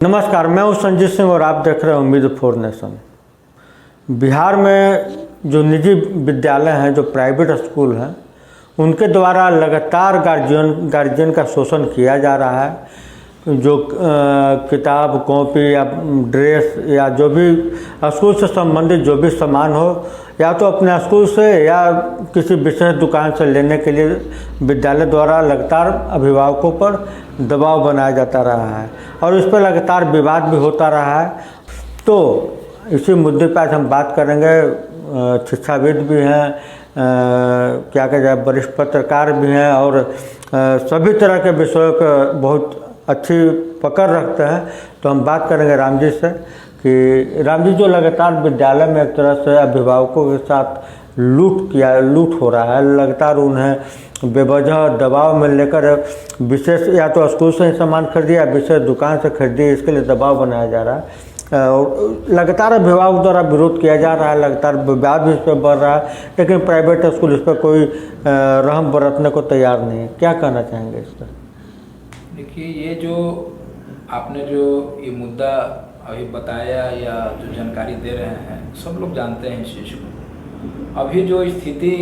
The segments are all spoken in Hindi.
नमस्कार, मैं हूं संजीत सिंह और आप देख रहे हैं उम्मीद फॉर नेशन। बिहार में जो निजी विद्यालय हैं, जो प्राइवेट स्कूल हैं, उनके द्वारा लगातार गार्जियन का शोषण किया जा रहा है। जो किताब कॉपी या ड्रेस या जो भी स्कूल से संबंधित जो भी सामान हो, या तो अपने स्कूल से या किसी विशेष दुकान से लेने के लिए विद्यालय द्वारा लगातार अभिभावकों पर दबाव बनाया जाता रहा है और इस पर लगातार विवाद भी होता रहा है। तो इसी मुद्दे पर आज हम बात करेंगे। शिक्षाविद भी हैं, क्या कहा जाए, वरिष्ठ पत्रकार भी हैं और सभी तरह के विषयों पर बहुत अच्छी पकड़ रखते हैं। तो हम बात करेंगे राम जी से कि राम जी, जो लगातार विद्यालय में एक तरह से अभिभावकों के साथ लूट हो रहा है, लगातार उन्हें बेवजह दबाव में लेकर विशेष या तो स्कूल से ही सामान खरीदिए या विशेष दुकान से खरीदिए, इसके लिए दबाव बनाया जा रहा है। लगातार अभिभावक द्वारा विरोध किया जा रहा है, लगातार विवाद भी इस पर बढ़ रहा है, लेकिन प्राइवेट स्कूल इस पर कोई रहम बरतने को तैयार नहीं है। क्या कहना चाहेंगे इस पर? देखिए, ये जो आपने जो ये मुद्दा अभी बताया या जो जानकारी दे रहे हैं, सब लोग जानते हैं इस चीज़ को। अभी जो स्थिति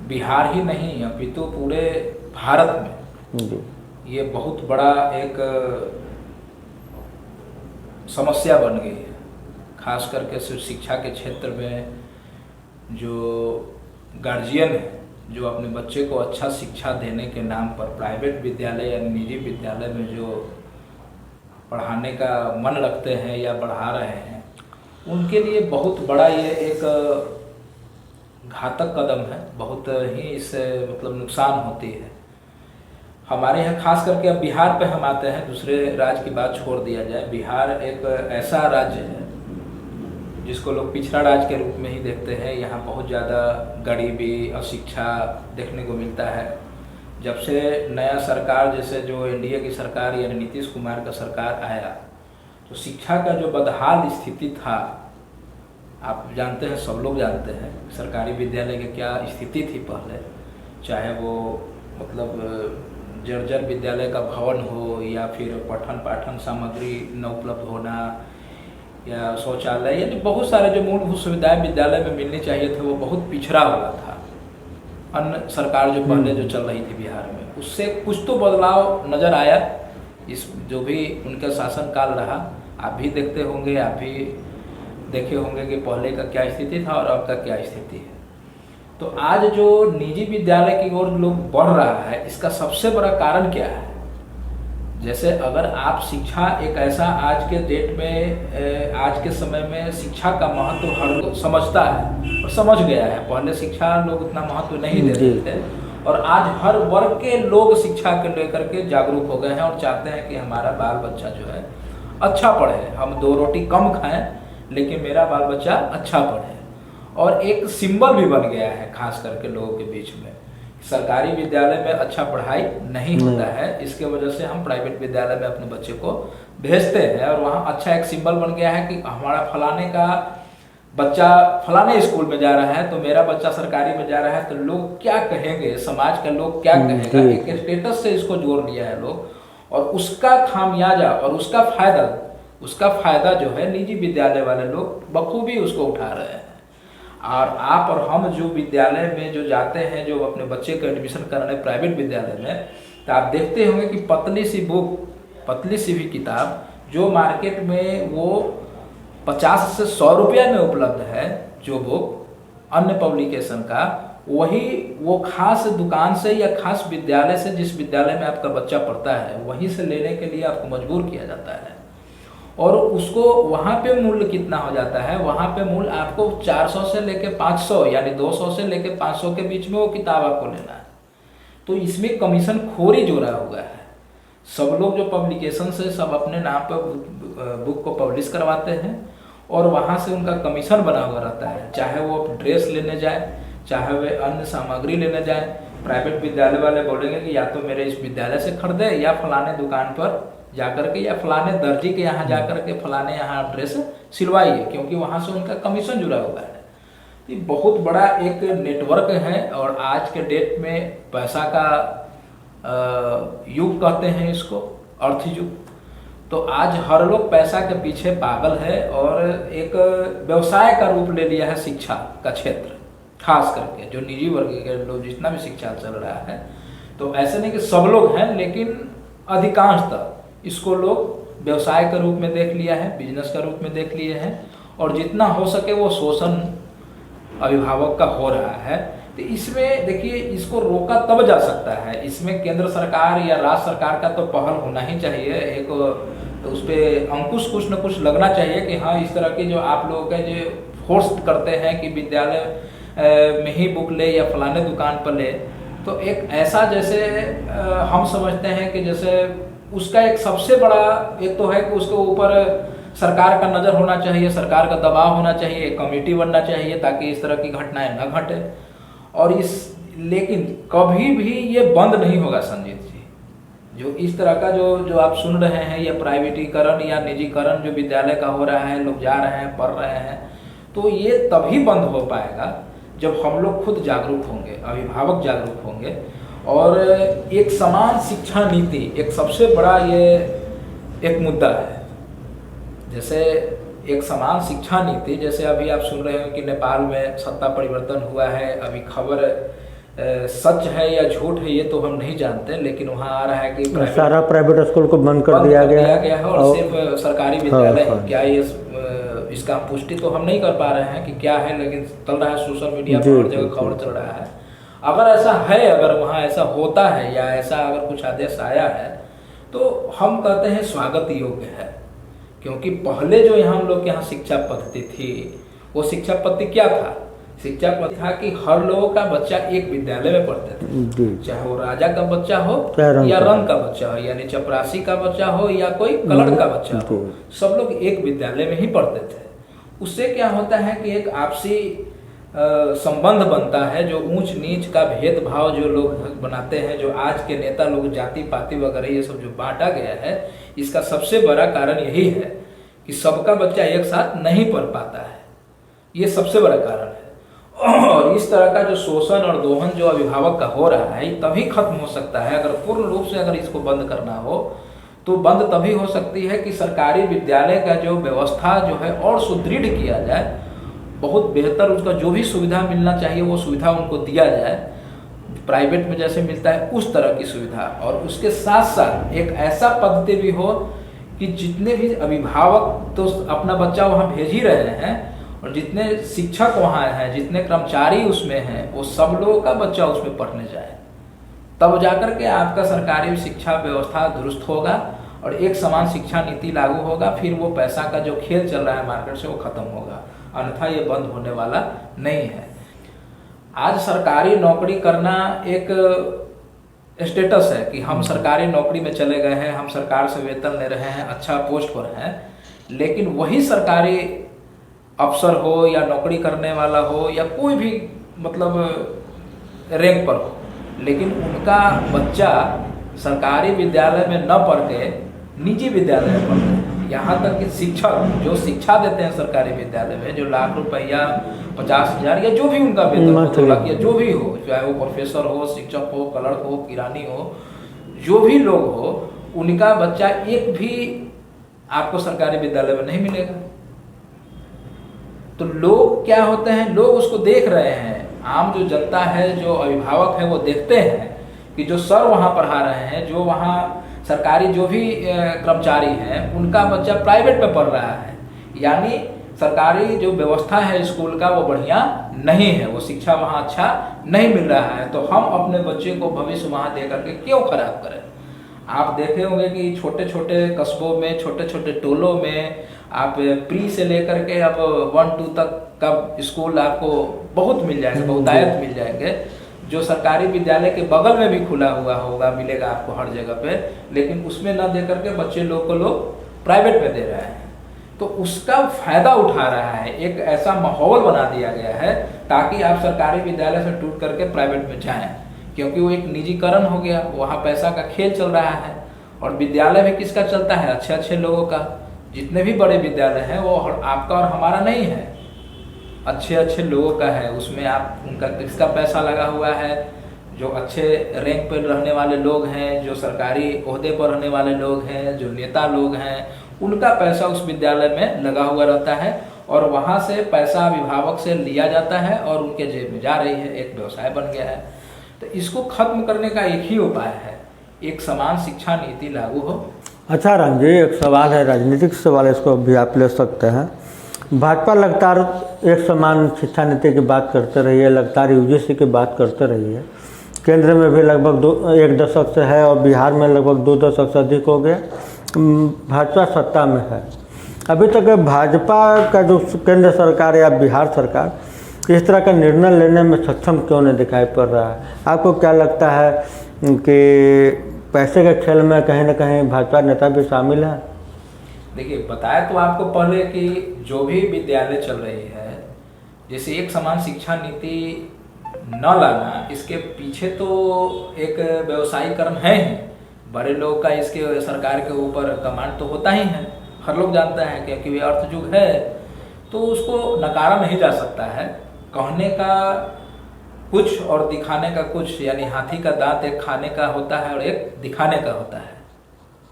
बिहार ही नहीं अपितु पूरे भारत में ये बहुत बड़ा एक समस्या बन गई है। खास करके सिर्फ शिक्षा के क्षेत्र में जो गार्जियन है, जो अपने बच्चे को अच्छा शिक्षा देने के नाम पर प्राइवेट विद्यालय या निजी विद्यालय में जो पढ़ाने का मन रखते हैं या बढ़ा रहे हैं, उनके लिए बहुत बड़ा ये एक घातक कदम है। बहुत ही इससे मतलब नुकसान होती है। हमारे यहाँ खास करके अब बिहार पे हम आते हैं, दूसरे राज्य की बात छोड़ दिया जाए। बिहार एक ऐसा राज्य है जिसको लोग पिछड़ा राज्य के रूप में ही देखते हैं। यहाँ बहुत ज़्यादा गरीबी, अशिक्षा देखने को मिलता है। जब से नया सरकार, जैसे जो एनडीए की सरकार यानी नीतीश कुमार का सरकार आया, तो शिक्षा का जो बदहाल स्थिति था, आप जानते हैं, सब लोग जानते हैं सरकारी विद्यालय की क्या स्थिति थी पहले। चाहे वो मतलब जर्जर विद्यालय का भवन हो या फिर पठन पाठन सामग्री न उपलब्ध होना या शौचालय, यानी बहुत सारे जो मूलभूत सुविधाएं विद्यालय में मिलनी चाहिए थे, वो बहुत पिछड़ा हुआ था। अन्य सरकार जो पहले जो चल रही थी बिहार में, उससे कुछ तो बदलाव नज़र आया। इस जो भी उनका शासनकाल रहा, आप भी देखते होंगे, आप भी देखे होंगे कि पहले का क्या स्थिति था और अब का क्या स्थिति है। तो आज जो निजी विद्यालय की ओर लोग बढ़ रहा है, इसका सबसे बड़ा कारण क्या है? जैसे अगर आप शिक्षा एक ऐसा आज के डेट में, आज के समय में शिक्षा का महत्व हर कोई समझता है और समझ गया है। पहले शिक्षा लोग उतना महत्व नहीं देते थे और आज हर वर्ग के लोग शिक्षा को लेकर के जागरूक हो गए हैं और चाहते हैं कि हमारा बाल बच्चा जो है अच्छा पढ़े। हम 2 रोटी कम खाएं लेकिन मेरा बाल बच्चा अच्छा पढ़े। और एक सिंबल भी बन गया है खास करके लोगों के बीच में, सरकारी विद्यालय में अच्छा पढ़ाई नहीं होता है, इसके वजह से हम प्राइवेट विद्यालय में अपने बच्चे को भेजते हैं और वहाँ अच्छा एक सिंबल बन गया है कि हमारा फलाने का बच्चा फलाने स्कूल में जा रहा है तो मेरा बच्चा सरकारी में जा रहा है, तो लोग क्या कहेंगे, समाज का लोग क्या कहेगा, एक स्टेटस से इसको जोड़ लिया है लोग। और उसका खामियाजा और उसका फायदा जो है निजी विद्यालय वाले लोग बखूबी उसको उठा रहे हैं। और आप और हम जो विद्यालय में जो जाते हैं, जो अपने बच्चे को एडमिशन कराने प्राइवेट विद्यालय में, तो आप देखते होंगे कि पतली सी बुक, पतली सी भी किताब जो मार्केट में वो 50 से 100 रुपया में उपलब्ध है, जो बुक अन्य पब्लिकेशन का, वही वो खास दुकान से या खास विद्यालय से, जिस विद्यालय में आपका बच्चा पढ़ता है, वहीं से लेने के लिए आपको मजबूर किया जाता है। और उसको वहाँ पे मूल्य कितना हो जाता है, वहाँ पे मूल्य आपको 400 से लेके 500 यानी 200 से लेके 500 के बीच में वो किताब आपको लेना है। तो इसमें कमीशन खोरी जोड़ा हुआ है। सब लोग जो पब्लिकेशन से सब अपने नाम पर बुक को पब्लिश करवाते हैं और वहाँ से उनका कमीशन बना हुआ रहता है। चाहे वो ड्रेस लेने जाए, चाहे वे अन्य सामग्री लेने जाए, प्राइवेट विद्यालय वाले बोलेंगे कि या तो मेरे इस विद्यालय से खरीदे या फलाने दुकान पर जाकर के या फलाने दर्जी के यहाँ जाकर के फलाने यहाँ ड्रेस सिलवाइए, क्योंकि वहाँ से उनका कमीशन जुड़ा हुआ है। ये बहुत बड़ा एक नेटवर्क है और आज के डेट में पैसा का युग कहते हैं इसको, अर्थ युग। तो आज हर लोग पैसा के पीछे पागल है और एक व्यवसाय का रूप ले लिया है शिक्षा का क्षेत्र, खास करके जो निजी वर्ग के लोग जितना भी शिक्षा चल रहा है। तो ऐसे नहीं कि सब लोग हैं, लेकिन अधिकांशतः इसको लोग व्यवसाय के रूप में देख लिया है, बिजनेस का रूप में देख लिए हैं, और जितना हो सके वो शोषण अभिभावक का हो रहा है। तो इसमें देखिए, इसको रोका तब जा सकता है, इसमें केंद्र सरकार या राज्य सरकार का तो पहल होना ही चाहिए, एक तो उस पर अंकुश कुछ न कुछ लगना चाहिए कि हाँ, इस तरह के जो आप लोग के जो फोर्स करते हैं कि विद्यालय में ही बुक ले या फलाने दुकान पर ले, तो एक ऐसा जैसे हम समझते हैं कि जैसे उसका एक सबसे बड़ा एक तो है कि उसके ऊपर सरकार का नज़र होना चाहिए, सरकार का दबाव होना चाहिए, एक कमेटी बनना चाहिए ताकि इस तरह की घटनाएं न घटे। और लेकिन कभी भी ये बंद नहीं होगा संजीत जी, जो इस तरह का जो आप सुन रहे हैं, या प्राइवेटीकरण या निजीकरण जो विद्यालय का हो रहा है, लोग जा रहे हैं, पढ़ रहे हैं, तो ये तभी बंद हो पाएगा जब हम लोग खुद जागरूक होंगे, अभिभावक जागरूक होंगे। और एक समान शिक्षा नीति एक सबसे बड़ा ये एक मुद्दा है। जैसे एक समान शिक्षा नीति, जैसे अभी आप सुन रहे हो कि नेपाल में सत्ता परिवर्तन हुआ है, अभी खबर सच है या झूठ है ये तो हम नहीं जानते, लेकिन वहाँ आ रहा है कि सारा प्राइवेट स्कूल को बंद कर दिया गया है और सिर्फ सरकारी विद्यालय। क्या ये इसका पुष्टि तो हम नहीं कर पा रहे हैं कि क्या है, लेकिन चल रहा है सोशल मीडिया पर, हर जगह खबर चल रहा है। अगर ऐसा है, अगर वहाँ ऐसा होता है या ऐसा अगर कुछ आदेश आया है, तो हम कहते हैं स्वागत योग्य है। क्योंकि पहले जो यहाँ हम लोग के यहाँ शिक्षा पद्धति थी, वो शिक्षा पद्धति क्या था? शिक्षा पद्धति था कि हर लोगों का बच्चा एक विद्यालय में पढ़ते थे, चाहे वो राजा का बच्चा हो या रंग का बच्चा हो, यानी चपरासी का बच्चा हो या कोई कलर का बच्चा हो, सब लोग एक विद्यालय में ही पढ़ते थे। उससे क्या होता है कि एक आपसी संबंध बनता है, जो ऊंच नीच का भेदभाव जो लोग बनाते हैं, जो आज के नेता लोग जाति पाति वगैरह ये सब जो बांटा गया है, इसका सबसे बड़ा कारण यही है कि सबका बच्चा एक साथ नहीं पढ़ पाता है, ये सबसे बड़ा कारण है। और इस तरह का जो शोषण और दोहन जो अभिभावक का हो रहा है, तभी खत्म हो सकता है। अगर पूर्ण रूप से अगर इसको बंद करना हो तो बंद तभी हो सकती है कि सरकारी विद्यालय का जो व्यवस्था जो है और सुदृढ़ किया जाए, बहुत बेहतर उसका जो भी सुविधा मिलना चाहिए वो सुविधा उनको दिया जाए, प्राइवेट में जैसे मिलता है उस तरह की सुविधा। और उसके साथ साथ एक ऐसा पद्धति भी हो कि जितने भी अभिभावक तो अपना बच्चा वहाँ भेज ही रहे हैं, और जितने शिक्षक वहाँ हैं, जितने कर्मचारी उसमें हैं, वो सब लोगों का बच्चा उसमें पढ़ने जाए, तब जाकर के आपका सरकारी शिक्षा व्यवस्था दुरुस्त होगा और एक समान शिक्षा नीति लागू होगा। फिर वो पैसा का जो खेल चल रहा है मार्केट से, वो खत्म होगा, अन्यथा ये बंद होने वाला नहीं है। आज सरकारी नौकरी करना एक स्टेटस है कि हम सरकारी नौकरी में चले गए हैं, हम सरकार से वेतन ले रहे हैं, अच्छा पोस्ट पर हैं, लेकिन वही सरकारी अफसर हो या नौकरी करने वाला हो या कोई भी मतलब रैंक पर हो, लेकिन उनका बच्चा सरकारी विद्यालय में न पढ़ के निजी विद्यालय में पढ़ते हैं। यहाँ तक कि शिक्षक जो शिक्षा देते हैं सरकारी विद्यालय में, जो लाख रुपया 50,000 या जो भी उनका वेतन या जो भी हो, चाहे वो प्रोफेसर हो, शिक्षक हो, क्लर्क हो, किरानी हो, जो भी लोग हो, उनका बच्चा एक भी आपको सरकारी विद्यालय में नहीं मिलेगा। तो लोग क्या होते हैं, लोग उसको देख रहे हैं, आम जो जनता है, जो अभिभावक है, वो देखते हैं कि जो सर वहाँ पढ़ा रहे हैं, जो वहाँ सरकारी जो भी कर्मचारी हैं, उनका बच्चा प्राइवेट में पढ़ रहा है, यानी सरकारी जो व्यवस्था है स्कूल का वो बढ़िया नहीं है, वो शिक्षा वहाँ अच्छा नहीं मिल रहा है, तो हम अपने बच्चे को भविष्य वहाँ दे करके क्यों खराब करें। आप देखे होंगे कि छोटे छोटे कस्बों में, छोटे छोटे टोलों में आप प्री से लेकर के अब 1-2 तक का स्कूल आपको बहुत मिल जाएंगे, बहुतायत मिल जाएंगे, जो सरकारी विद्यालय के बगल में भी खुला हुआ होगा, मिलेगा आपको हर जगह पे, लेकिन उसमें ना दे करके बच्चे लोग को लोग प्राइवेट में दे रहे हैं। तो उसका फायदा उठा रहा है, एक ऐसा माहौल बना दिया गया है ताकि आप सरकारी विद्यालय से टूट करके प्राइवेट में जाएं, क्योंकि वो एक निजीकरण हो गया, वहाँ पैसा का खेल चल रहा है। और विद्यालय में किसका चलता है? अच्छे अच्छे लोगों का। जितने भी बड़े विद्यालय हैं वो आपका और हमारा नहीं है, अच्छे अच्छे लोगों का है। उसमें आप उनका किसका पैसा लगा हुआ है? जो अच्छे रैंक पर रहने वाले लोग हैं, जो सरकारी ओहदे पर रहने वाले लोग हैं, जो नेता लोग हैं, उनका पैसा उस विद्यालय में लगा हुआ रहता है और वहाँ से पैसा अभिभावक से लिया जाता है और उनके जेब में जा रही है, एक व्यवसाय बन गया है। तो इसको खत्म करने का एक ही उपाय है, एक समान शिक्षा नीति लागू हो। अच्छा राम जी, एक सवाल है, राजनीतिक सवाल, इसको भी आप ले सकते हैं। भाजपा लगातार एक समान शिक्षा नीति की बात करते रही है, लगातार यूजीसी की बात करते रही है, केंद्र में भी लगभग एक दशक से है और बिहार में लगभग 2 दशक से अधिक हो गया भाजपा सत्ता में है। अभी तक भाजपा का जो केंद्र सरकार या बिहार सरकार इस तरह का निर्णय लेने में सक्षम क्यों नहीं दिखाई पड़ रहा है? आपको क्या लगता है कि पैसे के खेल में कहीं ना कहीं भाजपा नेता भी शामिल है? देखिए, बताया तो आपको पहले कि जो भी विद्यालय चल रही है, जैसे एक समान शिक्षा नीति न लाना, इसके पीछे तो एक व्यवसायीकरण है ही। बड़े लोग का इसके सरकार के ऊपर कमांड तो होता ही है, हर लोग जानते हैं, क्योंकि वे अर्थ युग है, तो उसको नकारा नहीं जा सकता है। कहने का कुछ और दिखाने का कुछ, यानी हाथी का दांत एक खाने का होता है और एक दिखाने का होता है,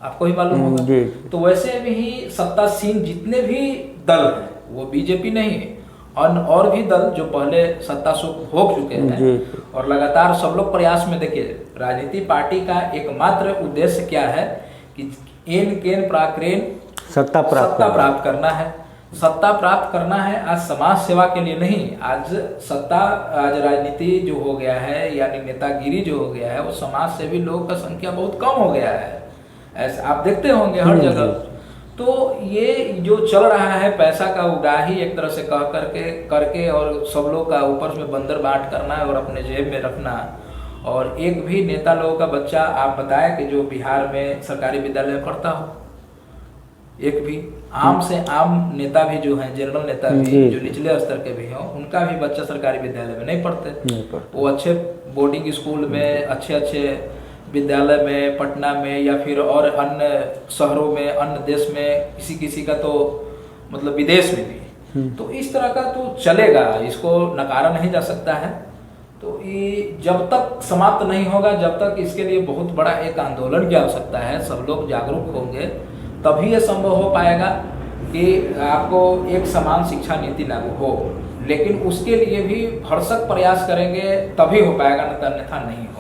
आपको ही मालूम होगा। तो वैसे भी सत्तासीन जितने भी दल हैं, वो बीजेपी नहीं, और भी दल जो पहले सत्ता सुख हो चुके हैं और लगातार सब लोग प्रयास में, देखिए राजनीति पार्टी का एकमात्र उद्देश्य क्या है कि एन केन प्राक्रेन सत्ता प्राप्त करना है। सत्ता प्राप्त करना है, आज समाज सेवा के लिए नहीं। आज आज राजनीति जो हो गया है, यानी नेतागिरी जो हो गया है, वो समाज सेवी लोगों का संख्या बहुत कम हो गया है, ऐसा आप देखते होंगे हर जगह। तो ये जो चल रहा है पैसा का उगाही एक तरह से कह करके और सब लोग का ऊपर में बंदर बांट करना है और अपने जेब में रखना। और एक भी नेता लोगों का बच्चा आप बताएं कि जो बिहार में सरकारी विद्यालय में पढ़ता हो, एक भी आम से आम नेता भी जो है, जनरल नेता भी जो निचले स्तर के भी हों, उनका भी बच्चा सरकारी विद्यालय में नहीं पढ़ते। वो अच्छे बोर्डिंग स्कूल में, अच्छे विद्यालय में, पटना में या फिर और अन्य शहरों में, अन्य देश में, किसी का तो मतलब विदेश में भी। तो इस तरह का तो चलेगा, इसको नकारा नहीं जा सकता है। तो ये जब तक समाप्त नहीं होगा, जब तक इसके लिए बहुत बड़ा एक आंदोलन की आवश्यकता है, सब लोग जागरूक होंगे, तभी ये संभव हो पाएगा कि आपको एक समान शिक्षा नीति लागू हो। लेकिन उसके लिए भी भरसक प्रयास करेंगे तभी हो पाएगा, अन्यथा नहीं हो।